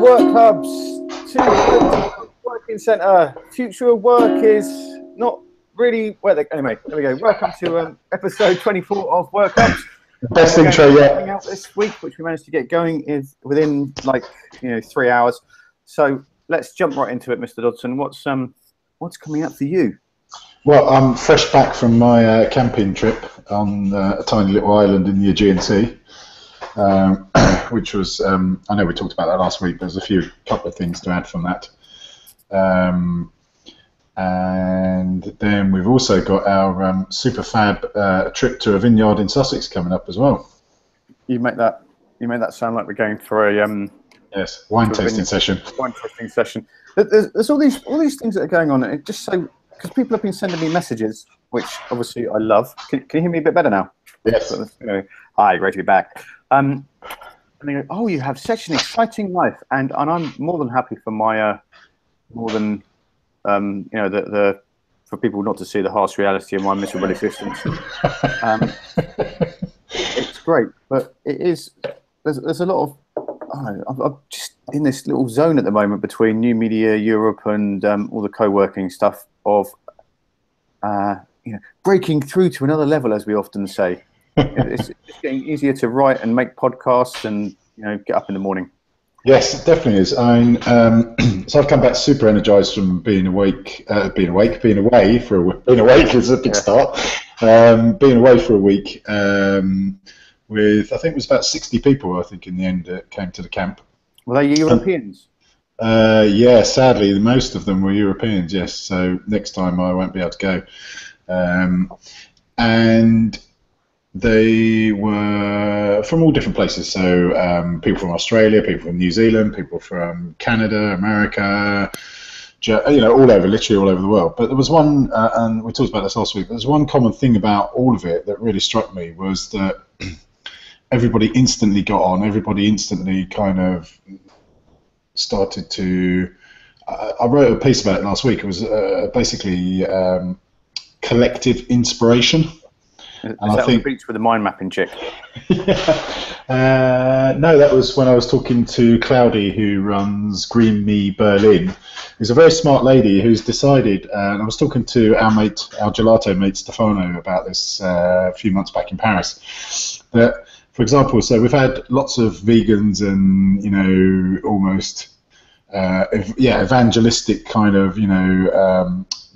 work hubs to working centre. Future of work is not really where they. Anyway, there we go. Welcome to episode 24 of Work Hubs. The best intro yet. Coming out this week, which we managed to get going, is within 3 hours. So let's jump right into it, Mr. Dodson. What's coming up for you? Well, I'm fresh back from my camping trip on a tiny little island in the Aegean Sea, which was, I know we talked about that last week, there's a couple of things to add from that. And then we've also got our super fab trip to a vineyard in Sussex coming up as well. You make that sound like we're going for a yes, wine tasting session. Wine tasting session. There's all these things that are going on. It just so because people have been sending me messages, which obviously I love. Can you hear me a bit better now? Yes. Hi, great to be back. And they go, oh, you have such an exciting life, and I'm more than happy for my for people not to see the harsh reality of my miserable existence. It's great, but it is. There's a lot of. I'm just in this little zone at the moment between New Media Europe and all the co-working stuff of breaking through to another level, as we often say. It's getting easier to write and make podcasts and get up in the morning. Yes, it definitely is. So I've come back super energized from being awake is a big start. Being away for a week with, I think it was about 60 people, I think, in the end that came to the camp. Were they Europeans? Yeah, sadly, most of them were Europeans, yes. So next time I won't be able to go. And they were from all different places. So people from Australia, people from New Zealand, people from Canada, America, all over, literally all over the world. But there was one, and we talked about this last week, there's one common thing about all of it that really struck me was that everybody instantly got on, everybody instantly kind of started to, I wrote a piece about it last week, it was basically collective inspiration. Is that on the beach with the mind mapping chick? No, that was when I was talking to Claudia, who runs Green Me Berlin, who's a very smart lady who's decided, and I was talking to our gelato mate Stefano about this a few months back in Paris, that, for example, so we've had lots of vegans and, almost, evangelistic kind of,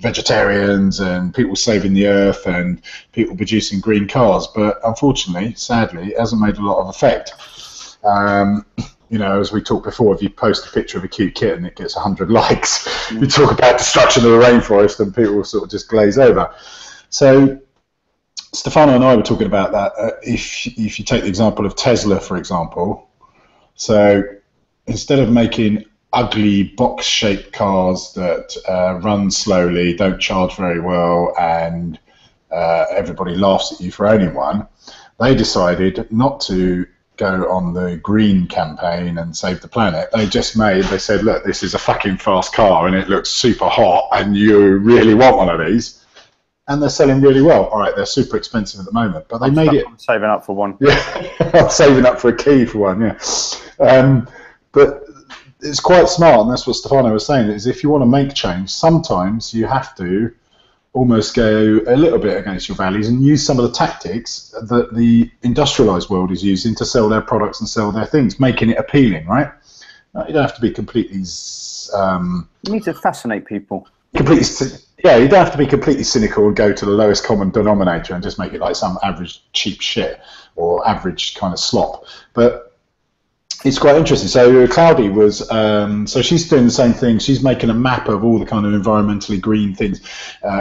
vegetarians and people saving the earth and people producing green cars, but unfortunately, sadly, it hasn't made a lot of effect. As we talked before, if you post a picture of a cute kitten, it gets 100 likes. You talk about destruction of the rainforest and people sort of just glaze over. So Stefano and I were talking about that. If you take the example of Tesla, for example, so instead of making ugly box-shaped cars that run slowly, don't charge very well, and everybody laughs at you for owning one, they decided not to go on the green campaign and save the planet. They said, look, this is a fucking fast car and it looks super hot and you really want one of these. And they're selling really well. All right, they're super expensive at the moment, but I'm saving up for one. Yeah, I'm saving up for a key for one, yeah. But it's quite smart, and that's what Stefano was saying, is if you want to make change, sometimes you have to almost go a little bit against your values and use some of the tactics that the industrialized world is using to sell their products and sell their things, making it appealing, right? You don't have to be completely... you need to fascinate people. You don't have to be completely cynical and go to the lowest common denominator and just make it like some average cheap shit or average kind of slop. But it's quite interesting. So Claudia was, so she's doing the same thing. She's making a map of all the kind of environmentally green things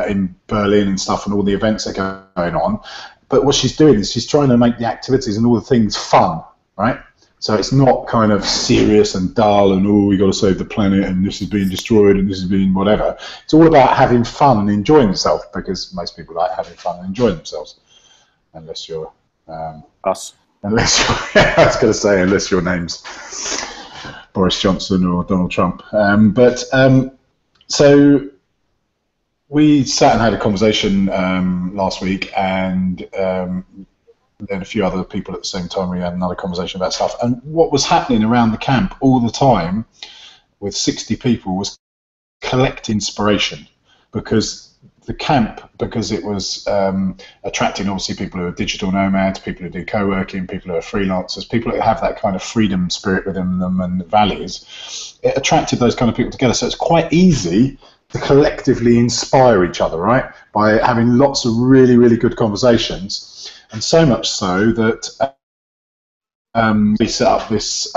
in Berlin and stuff and all the events that are going on. But what she's doing is she's trying to make the activities and all the things fun, right? So it's not kind of serious and dull and, we got to save the planet and this is being destroyed and this is being whatever. It's all about having fun and enjoying yourself, because most people like having fun and enjoying themselves, unless you're... us. Unless I was going to say, unless your name's Boris Johnson or Donald Trump. So we sat and had a conversation last week, and then a few other people at the same time. We had another conversation about stuff. And what was happening around the camp all the time with 60 people was collect inspiration, because the camp, because it was attracting obviously people who are digital nomads, people who do co-working, people who are freelancers, people who have that kind of freedom spirit within them and values. It attracted those kind of people together. So it's quite easy to collectively inspire each other, right? By having lots of really, really good conversations. And so much so that we set up this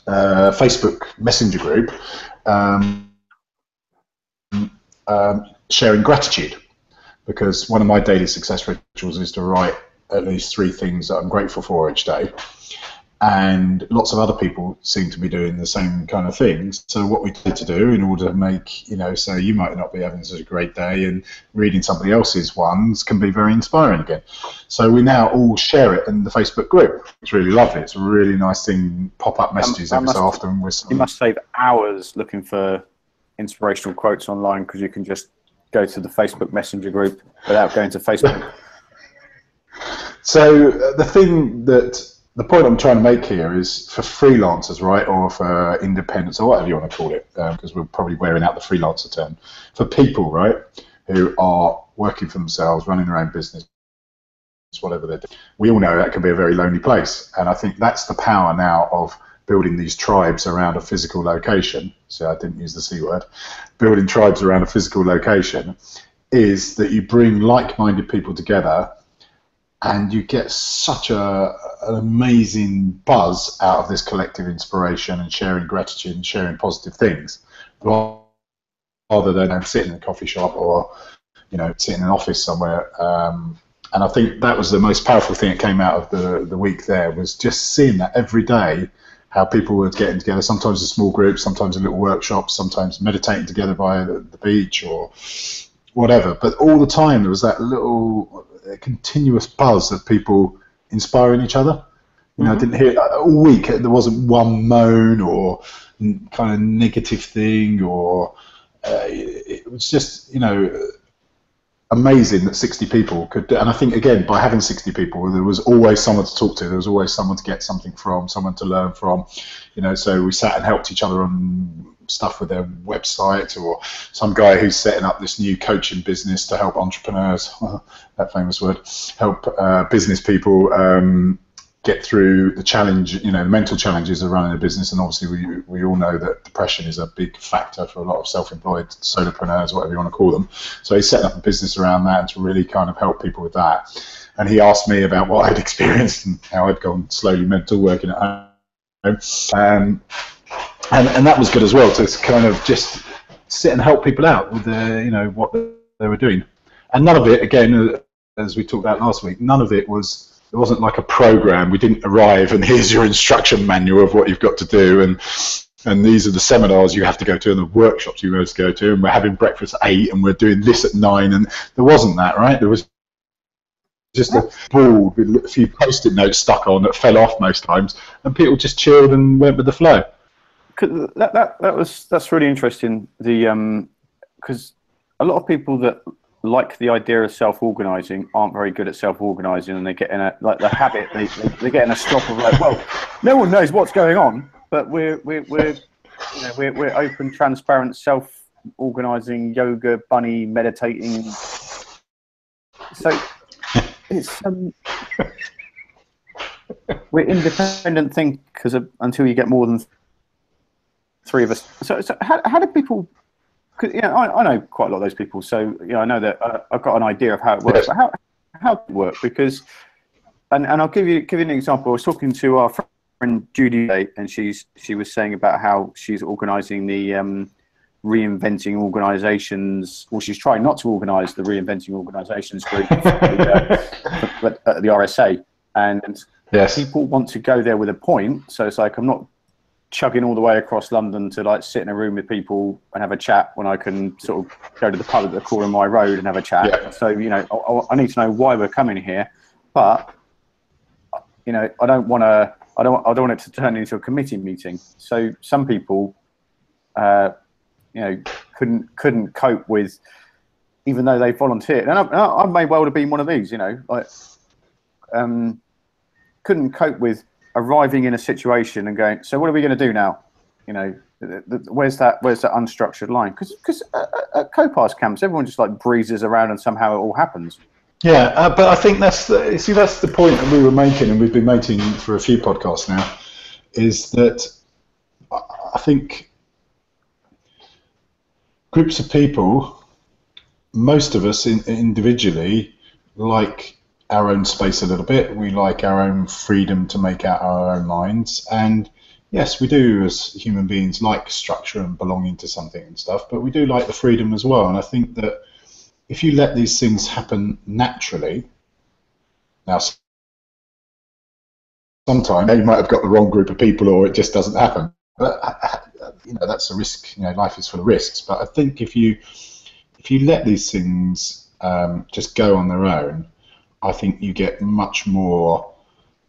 Facebook Messenger group, sharing gratitude, because one of my daily success rituals is to write at least 3 things that I'm grateful for each day, and lots of other people seem to be doing the same kind of things. So what we need to do in order to make, so you might not be having such a great day, and reading somebody else's ones can be very inspiring again. So we now all share it in the Facebook group. It's really lovely. It's a really nice thing, pop-up messages every so often. You must save hours looking for inspirational quotes online, because you can just go to the Facebook Messenger group without going to Facebook. So the point I'm trying to make here is for freelancers, right, or for independents, or whatever you want to call it, because we're probably wearing out the freelancer term, for people, right, who are working for themselves, running their own business, whatever they're doing. We all know that can be a very lonely place, and I think that's the power now of building these tribes around a physical location. So I didn't use the C word. Building tribes around a physical location is that you bring like-minded people together, and you get such an amazing buzz out of this collective inspiration and sharing gratitude and sharing positive things, rather than sitting in a coffee shop or sitting in an office somewhere. And I think that was the most powerful thing that came out of the week there, was just seeing that every day, how people were getting together, sometimes in small groups, sometimes in little workshops, sometimes meditating together by the beach or whatever. But all the time there was that little continuous buzz of people inspiring each other. I didn't hear all week. There wasn't one moan or kind of negative thing, or it was just amazing that 60 people could. And I think, again, by having 60 people, there was always someone to talk to. There was always someone to get something from, someone to learn from. So we sat and helped each other on stuff with their website, or some guy who's setting up this new coaching business to help entrepreneurs, that famous word, help business people get through the challenge, the mental challenges of running a business. And obviously we all know that depression is a big factor for a lot of self-employed solopreneurs, whatever you want to call them. So he's setting up a business around that, and to really kind of help people with that. And he asked me about what I'd experienced and how I'd gone slowly mental working at home. And that was good as well, to kind of just sit and help people out with what they were doing. And none of it, again, as we talked about last week, none of it wasn't like a program. We didn't arrive and here's your instruction manual of what you've got to do, and these are the seminars you have to go to and the workshops you have to go to, and we're having breakfast at 8 and we're doing this at 9. And there wasn't that, right? There was just a board with a few post-it notes stuck on that fell off most times, and people just chilled and went with the flow. That's really interesting. Because a lot of people that like the idea of self-organizing aren't very good at self-organizing, and they get in the habit. They get in a slop of well, no one knows what's going on, but we're open, transparent, self-organizing, yoga bunny, meditating. So it's we're independent thinkers until you get more than 3 of us. So how do people? Cause, I know quite a lot of those people. So I know that I've got an idea of how it works. But how does it work? Because and I'll give you an example. I was talking to our friend Judy today, and she was saying about how she's organising the reinventing organisations. Well, she's trying not to organise the reinventing organisations group at the RSA, and people want to go there with a point. So it's like, I'm not chugging all the way across London to sit in a room with people and have a chat when I can sort of go to the pub at the corner of my road and have a chat. Yeah. So I need to know why we're coming here, but I don't want it to turn into a committee meeting. So some people couldn't cope with, even though they volunteered, and I may well have been one of these. couldn't cope with arriving in a situation and going, so what are we going to do now? You know, where's that unstructured line? Because at co-pass camps, everyone just like breezes around and somehow it all happens. Yeah, but I think that's the point that we were making, and we've been making for a few podcasts now, is that I think groups of people, most of us individually, like our own space a little bit. We like our own freedom to make out our own minds. And yes, we do as human beings like structure and belonging to something and stuff, but we do like the freedom as well. And I think that if you let these things happen naturally, now sometimes you might have got the wrong group of people or it just doesn't happen. But you know, that's a risk. You know, life is full of risks. But I think if you let these things just go on their own, I think you get much more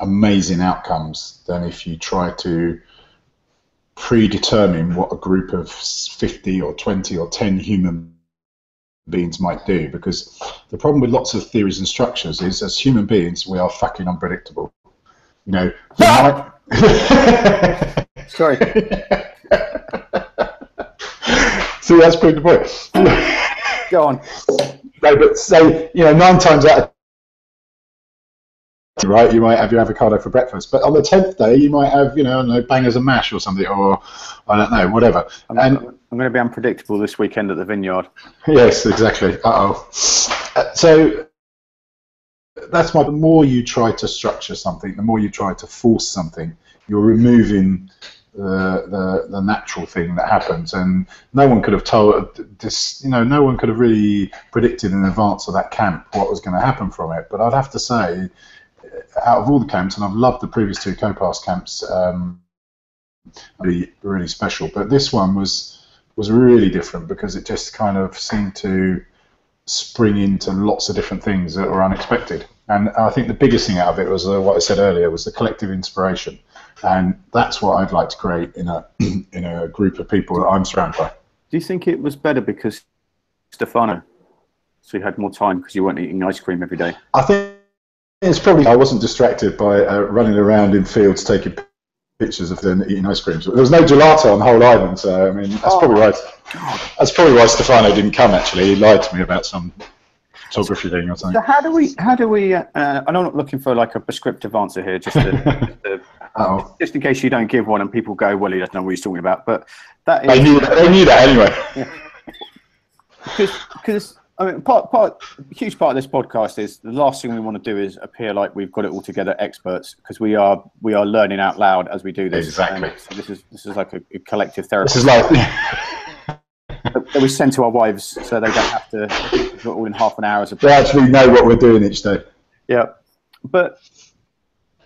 amazing outcomes than if you try to predetermine what a group of 50 or 20 or 10 human beings might do. Because the problem with lots of theories and structures is, as human beings, we are fucking unpredictable. You know, sorry. See, that's pretty the point. Go on. No, but say, you know, 9 times out of right, you might have your avocado for breakfast, but on the 10th day you might have, you know, I don't know, bangers and mash or something, or I don't know, whatever. I'm going to be unpredictable this weekend at the vineyard. Yes, exactly. So that's why the more you try to structure something, the more you try to force something, you're removing the natural thing that happens. And no one could have told this, you know, no one could have really predicted in advance of that camp what was going to happen from it. But I'd have to say, out of all the camps, and I've loved the previous 2 co-pass camps, really special, but this one was really different because it just kind of seemed to spring into lots of different things that were unexpected. And I think the biggest thing out of it was what I said earlier, was the collective inspiration, and that's what I'd like to create in a group of people that I'm surrounded by. Do you think it was better because Stefano, so you had more time because you weren't eating ice cream every day? I think it's probably I wasn't distracted by running around in fields taking pictures of them eating ice creams. There was no gelato on the whole island, so I mean that's probably right. That's probably why Stefano didn't come. Actually, he lied to me about some photography thing or something. So how do we? I'm not looking for like a prescriptive answer here, just in case you don't give one and people go, well, he doesn't know what he's talking about. But that is, they knew that anyway. Yeah. Because I mean, a huge part of this podcast is the last thing we want to do is appear like we've got it all together, experts, because we are learning out loud as we do this. Exactly. So this is like a collective therapy. This is like that we send to our wives, so they don't have to do it all in half an hour. They actually know what we're doing each day. Yeah, but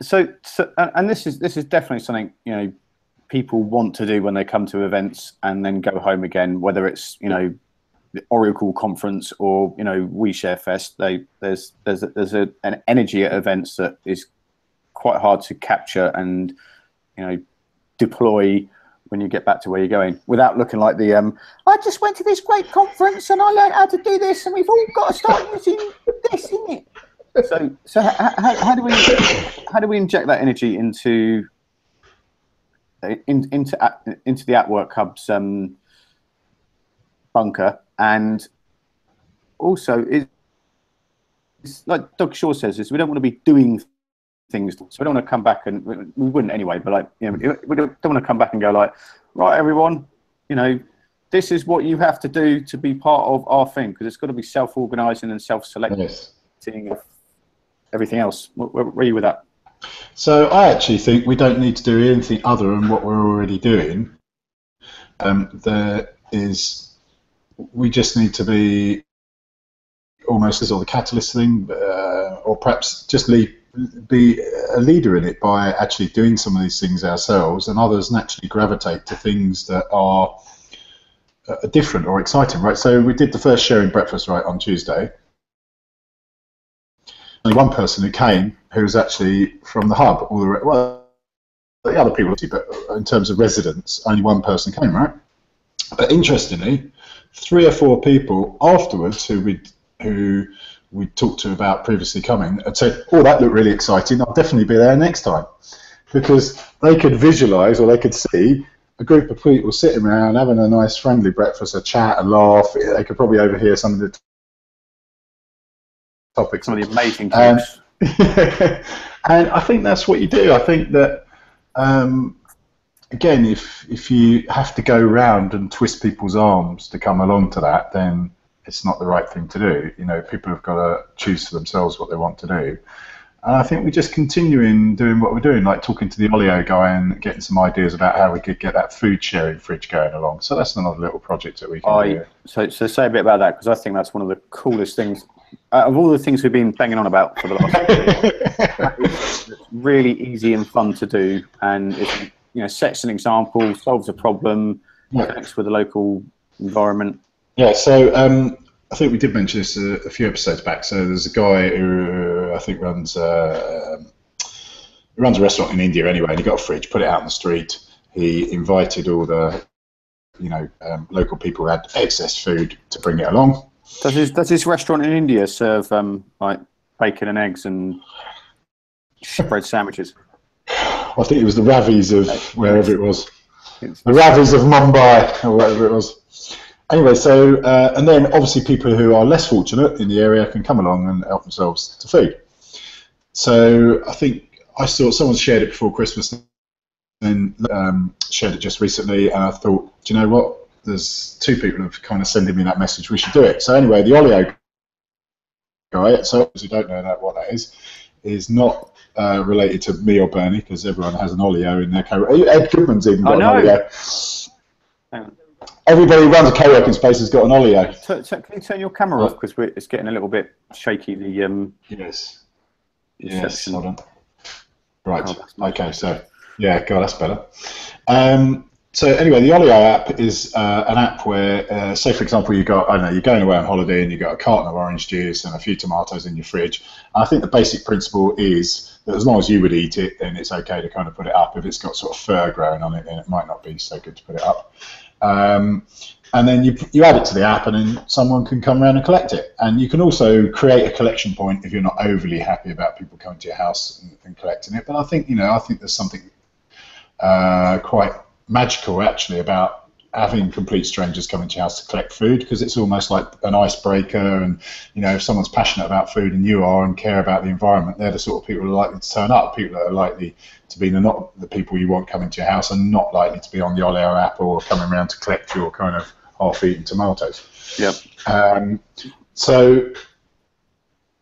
so and this is definitely something, you know, people want to do when they come to events and then go home again, whether it's, you know, the Oracle conference or, you know, We Share Fest. There's an energy at events that is quite hard to capture and, you know, deploy when you get back to where you're going without looking like the I just went to this great conference and I learned how to do this and we've all got to start using this, isn't it? So how do we inject that energy into the At Work Hub's bunker? And also, it's like Doug Shaw says, is we don't want to be doing things, so we don't want to come back, and we wouldn't anyway, but like, you know, we don't want to come back and go like, right, everyone, you know, this is what you have to do to be part of our thing, because it's got to be self-organizing and self-selecting. Yes. Everything else. Where are you with that? So I actually think we don't need to do anything other than what we're already doing. We just need to be almost as the catalyst thing, or perhaps just be a leader in it by actually doing some of these things ourselves, and others naturally gravitate to things that are different or exciting, right? So we did the first sharing breakfast right on Tuesday. Only one person who came who was actually from the hub. The other people, but in terms of residents, only one person came, right? But interestingly, 3 or 4 people afterwards who we talked to about previously coming and said, oh, that looked really exciting, I'll definitely be there next time. Because they could visualise, or they could see a group of people sitting around having a nice friendly breakfast, a chat, a laugh. They could probably overhear some of the topics. Some of the amazing talks. And I think that's what you do. I think that, again, if you have to go around and twist people's arms to come along to that, then it's not the right thing to do. You know, people have got to choose for themselves what they want to do. And I think we just continue in doing what we're doing, like talking to the Olio guy and getting some ideas about how we could get that food sharing fridge going along. So that's another little project that we can do. So say a bit about that, because I think that's one of the coolest things. Of all the things we've been banging on about for the last year, it's really easy and fun to do, and it, you know, sets an example, solves a problem, connects with the local environment. Yeah, so I think we did mention this a few episodes back. So there's a guy who I think runs a restaurant in India anyway, and he got a fridge, put it out on the street. He invited all the local people who had excess food to bring it along. Does this restaurant in India serve like bacon and eggs and bread sandwiches? I think it was the Ravis of wherever it was. The Ravis of Mumbai, or whatever it was. Anyway, so, and then obviously people who are less fortunate in the area can come along and help themselves to food. So I think I saw someone shared it before Christmas and shared it just recently, and I thought, do you know what? There's two people who have kind of sending me that message, we should do it. So anyway, the Olio guy, so those who don't know what that is not related to me or Bernie, because everyone has an Olio in their co-working. Ed Goodman's even got an Olio. Everybody who runs a co-working space has got an Olio. Can you turn your camera off, because it's getting a little bit shaky, the Yes, hold on. Right, okay, so, yeah, God, that's better. So anyway, the Olio app is an app where, say for example, you're going away on holiday and you've got a carton of orange juice and a few tomatoes in your fridge. And I think the basic principle is that as long as you would eat it, then it's okay to kind of put it up. If it's got sort of fur growing on it, then it might not be so good to put it up. And then you add it to the app, and then someone can come around and collect it. And you can also create a collection point if you're not overly happy about people coming to your house and collecting it. But I think there's something quite magical actually about having complete strangers coming to your house to collect food, because it's almost like an icebreaker. And if someone's passionate about food and you are and care about the environment, they're the sort of people who are likely to turn up. People that are likely to be not the people you want coming to your house, and not likely to be on the Olio app or coming around to collect your kind of half-eaten tomatoes. Yep. So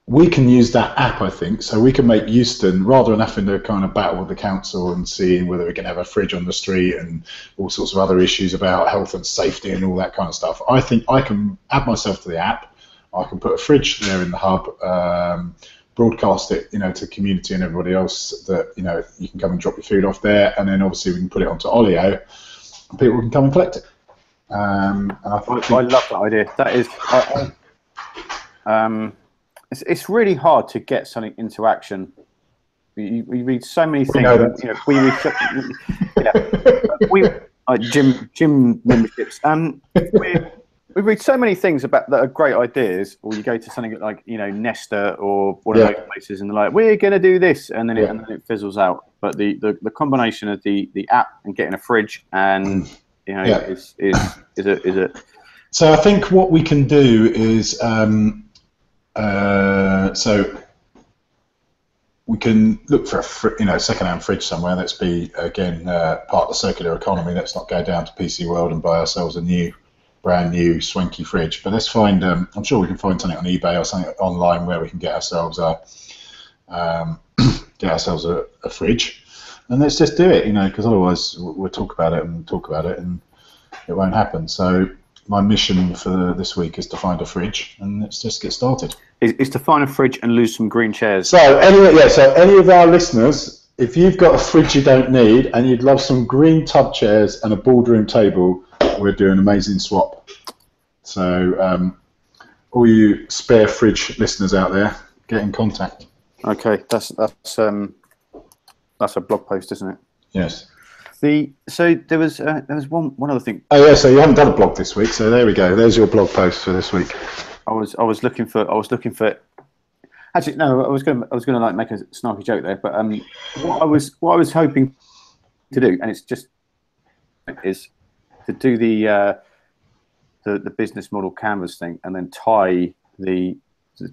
we can use that app, I think, so we can make Euston, rather than having to kind of battle with the council and seeing whether we can have a fridge on the street and all sorts of other issues about health and safety and all that kind of stuff. I think I can add myself to the app. I can put a fridge there in the hub, broadcast it, to the community and everybody else that, you can come and drop your food off there, and then obviously we can put it onto Olio and people can come and collect it. And I love that idea. That is, it's really hard to get something into action. We read so many things. Gym memberships. We read so many things about that are great ideas. Or you go to something like Nesta or one of those places, and they're like, "We're going to do this," and then it fizzles out. But the combination of the app and getting a fridge and is a. So I think what we can do is. So we can look for a second-hand fridge somewhere. Let's be again part of the circular economy. Let's not go down to PC World and buy ourselves a brand new swanky fridge. But let's find. I'm sure we can find something on eBay or something online where we can get ourselves a fridge, and let's just do it. Because otherwise we'll talk about it and it won't happen. So. My mission for this week is to find a fridge, and let's just get started. Is to find a fridge and lose some green chairs. So any of our listeners, if you've got a fridge you don't need and you'd love some green tub chairs and a boardroom table, we're doing an amazing swap. So all you spare fridge listeners out there, get in contact. Okay, that's a blog post, isn't it? Yes. So there was one other thing. Oh yeah, so you haven't done a blog this week, so there we go. There's your blog post for this week. I was looking for Actually, no, I was gonna like make a snarky joke there, but what I was hoping to do, and it's just is to do the business model canvas thing, and then tie the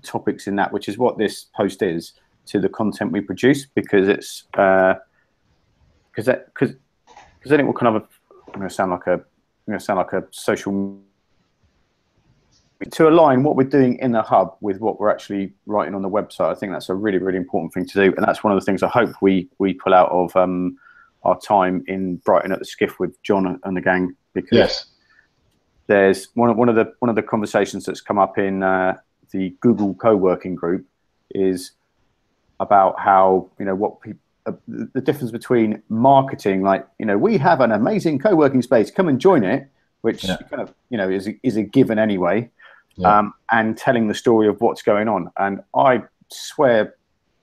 topics in that, which is what this post is, to the content we produce, because it's because then it will kind of I'm going to sound like a social, to align what we're doing in the hub with what we're actually writing on the website. I think that's a really, really important thing to do, and that's one of the things I hope we pull out of our time in Brighton at the Skiff with John and the gang, because Yes. there's one of the conversations that's come up in the Google co-working group is about how, you know, what people, the difference between marketing, like, you know, we have an amazing co-working space, come and join it, which kind of, you know, is a given anyway, and telling the story of what's going on. And I swear,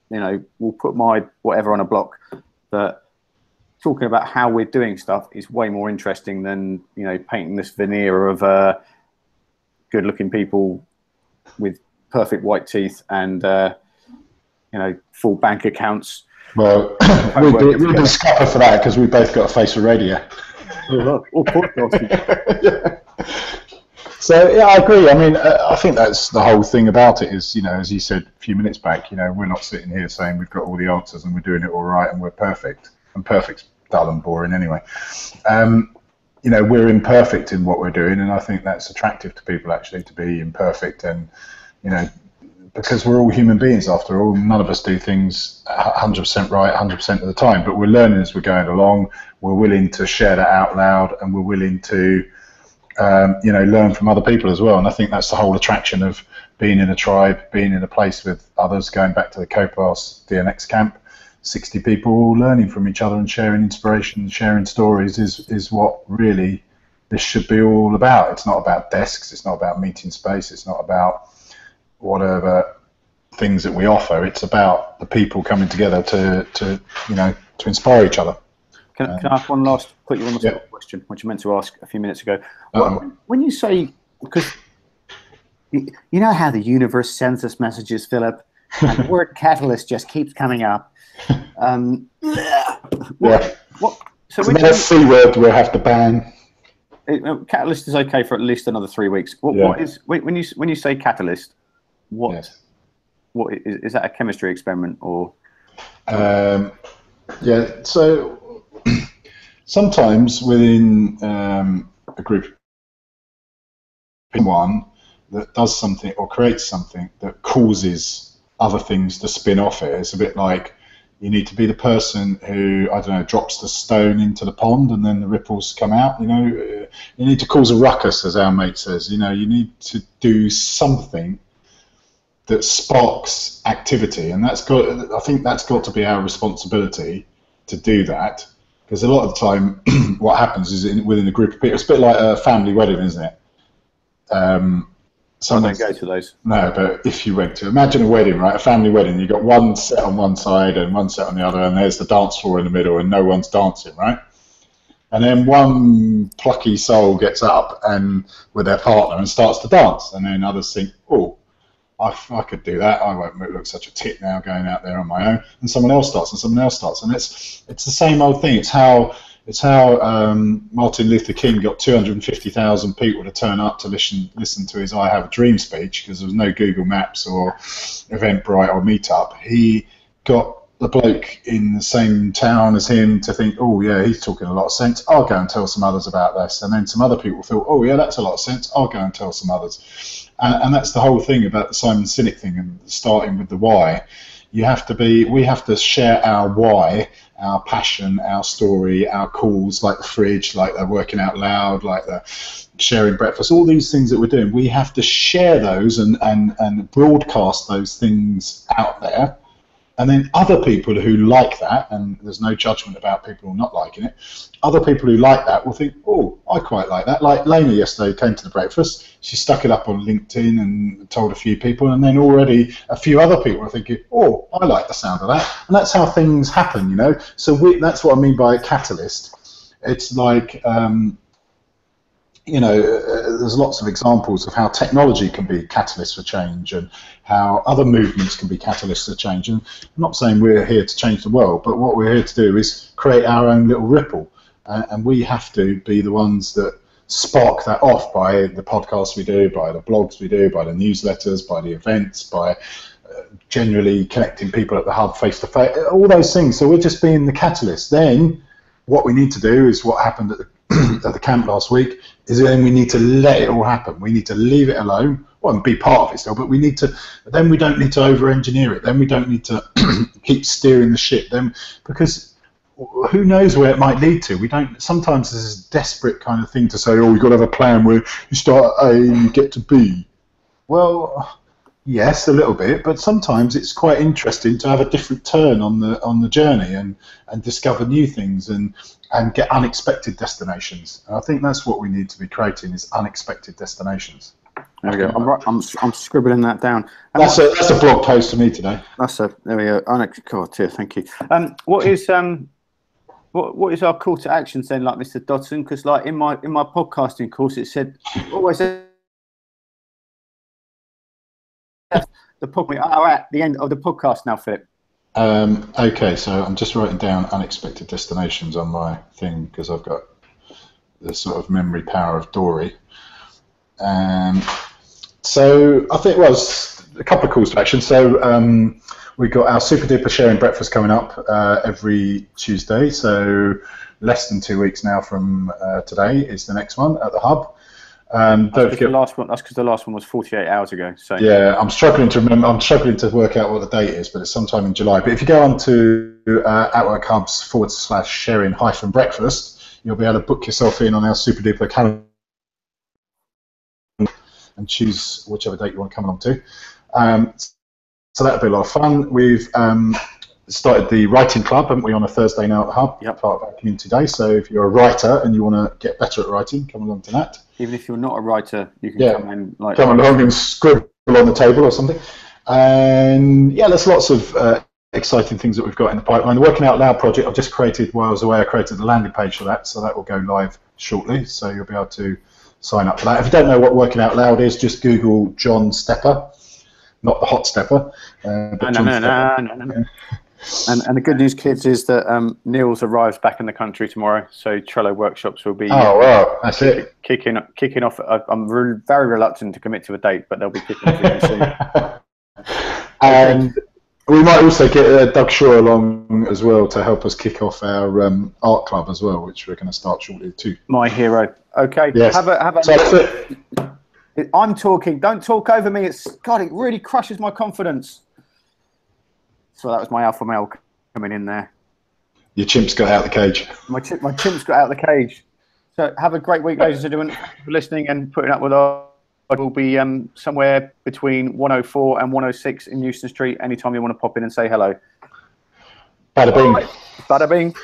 you know, we'll put my whatever on a block, that talking about how we're doing stuff is way more interesting than, you know, painting this veneer of good-looking people with perfect white teeth and you know, full bank accounts. Well, we'd be scupper for that, because we both got a face for radio. So yeah, I agree. I mean, I think that's the whole thing about it is, you know, as you said a few minutes back, you know, we're not sitting here saying we've got all the answers and we're doing it all right and we're perfect. And perfect's dull and boring anyway. You know, we're imperfect in what we're doing, and I think that's attractive to people, actually, to be imperfect. And, you know, because we're all human beings after all, none of us do things 100% right 100% of the time, but we're learning as we're going along. We're willing to share that out loud, and we're willing to you know, learn from other people as well. And I think that's the whole attraction of being in a tribe, being in a place with others. Going back to the Copass DNX camp, 60 people all learning from each other and sharing inspiration, sharing stories is what really this should be all about. It's not about desks, it's not about meeting space, it's not about whatever things that we offer. It's about the people coming together to you know, to inspire each other. Can I ask one last, put you on the spot question, which I meant to ask a few minutes ago? When you say, because you know how the universe sends us messages, Philip, and the word catalyst just keeps coming up. So it's another C word we'll have to ban. Catalyst is okay for at least another 3 weeks. What is, when you say catalyst, what is that a chemistry experiment or? Yeah, so sometimes within a group, one that does something or creates something that causes other things to spin off it. It's a bit like you need to be the person who, I don't know, drops the stone into the pond and then the ripples come out. You know, you need to cause a ruckus, as our mate says. You know, you need to do something that sparks activity, and I think that's got to be our responsibility to do that, because a lot of the time what happens is within a group of people, it's a bit like a family wedding, isn't it? I don't go to those. No, but if you went to, imagine a wedding, right? A family wedding, you've got one set on one side and one set on the other, and there's the dance floor in the middle and no one's dancing, right? And then one plucky soul gets up and with their partner and starts to dance, and then others think, oh, I could do that. I won't look such a tit now going out there on my own. And someone else starts, and someone else starts, and it's the same old thing. It's how Martin Luther King got 250,000 people to turn up to listen to his "I Have a Dream" speech, because there was no Google Maps or Eventbrite or Meetup. He got the bloke in the same town as him to think, oh yeah, he's talking a lot of sense. I'll go and tell some others about this. And then some other people thought, oh yeah, that's a lot of sense. I'll go and tell some others. And that's the whole thing about the Simon Sinek thing, and starting with the why. We have to share our why, our passion, our story, our calls, like the fridge, like the working out loud, like the sharing breakfast, all these things that we're doing. We have to share those and broadcast those things out there. And then other people who like that, and there's no judgment about people not liking it, other people who like that will think, oh, I quite like that. Like Lena yesterday came to the breakfast, she stuck it up on LinkedIn and told a few people, and then already a few other people are thinking, oh, I like the sound of that. And that's how things happen, you know. So that's what I mean by a catalyst. It's like, you know, there's lots of examples of how technology can be catalysts for change and how other movements can be catalysts for change. And I'm not saying we're here to change the world, but what we're here to do is create our own little ripple. And we have to be the ones that spark that off by the podcasts we do, by the blogs we do, by the newsletters, by the events, by generally connecting people at the hub face to face, all those things. So we're just being the catalyst. Then what we need to do is what happened at the camp last week, is then we need to let it all happen. We need to leave it alone, well, and be part of it still, but we need to, then we don't need to over-engineer it. Then we don't need to keep steering the ship. Then, because who knows where it might lead to. We don't, sometimes there's this desperate kind of thing to say, oh, we've got to have a plan where you start at A and you get to B. Well, yes, a little bit, but sometimes it's quite interesting to have a different turn on the journey and discover new things and get unexpected destinations. And I think that's what we need to be creating, is unexpected destinations. There we go. I'm scribbling that down. And that's a blog post to me today. There we go. God, dear, thank you. What is our call to actions then, like Mr. Dodson? Because like in my podcasting course, it said always the we are at the end of the podcast now, Philip. Okay, so I'm just writing down unexpected destinations on my thing because I've got the sort of memory power of Dory. So I think it was a couple of calls to action. So we've got our Super Duper sharing breakfast coming up every Tuesday. So less than 2 weeks now from today is the next one at the hub. Don't forget the last one. That's because the last one was 48 hours ago. So yeah, I'm struggling to remember. I'm struggling to work out what the date is, but it's sometime in July. But if you go on to Outwork Hubs /sharing-breakfast, you'll be able to book yourself in on our Super Duper calendar and choose whichever date you want to come along to. So that'll be a lot of fun. We've started the writing club, haven't we, on a Thursday now at the hub, yep. Part of our community day. So if you're a writer and you want to get better at writing, come along to that. Even if you're not a writer, you can come in, come along and scribble on the table or something. And yeah, there's lots of exciting things that we've got in the pipeline. The Working Out Loud project I've just created while I was away. I created the landing page for that, so that will go live shortly. So you'll be able to sign up for that. If you don't know what Working Out Loud is, just Google John Stepper, not the hot stepper. No. And the good news, kids, is that Niels arrives back in the country tomorrow, so Trello workshops will be that's it. Kicking off. I'm very reluctant to commit to a date, but they'll be kicking off again soon. And we might also get Doug Shaw along as well to help us kick off our art club as well, which we're going to start shortly too. My hero. Okay. Yes. Have a. So that's it. I'm talking. Don't talk over me. It really crushes my confidence. So that was my alpha male coming in there. Your chimp's got out of the cage. My chimp's got out of the cage. So have a great week, ladies and gentlemen. Thank you for listening and putting up with us. We'll be somewhere between 104 and 106 in Euston Street. Anytime you want to pop in and say hello. Bada bing. Bada bing.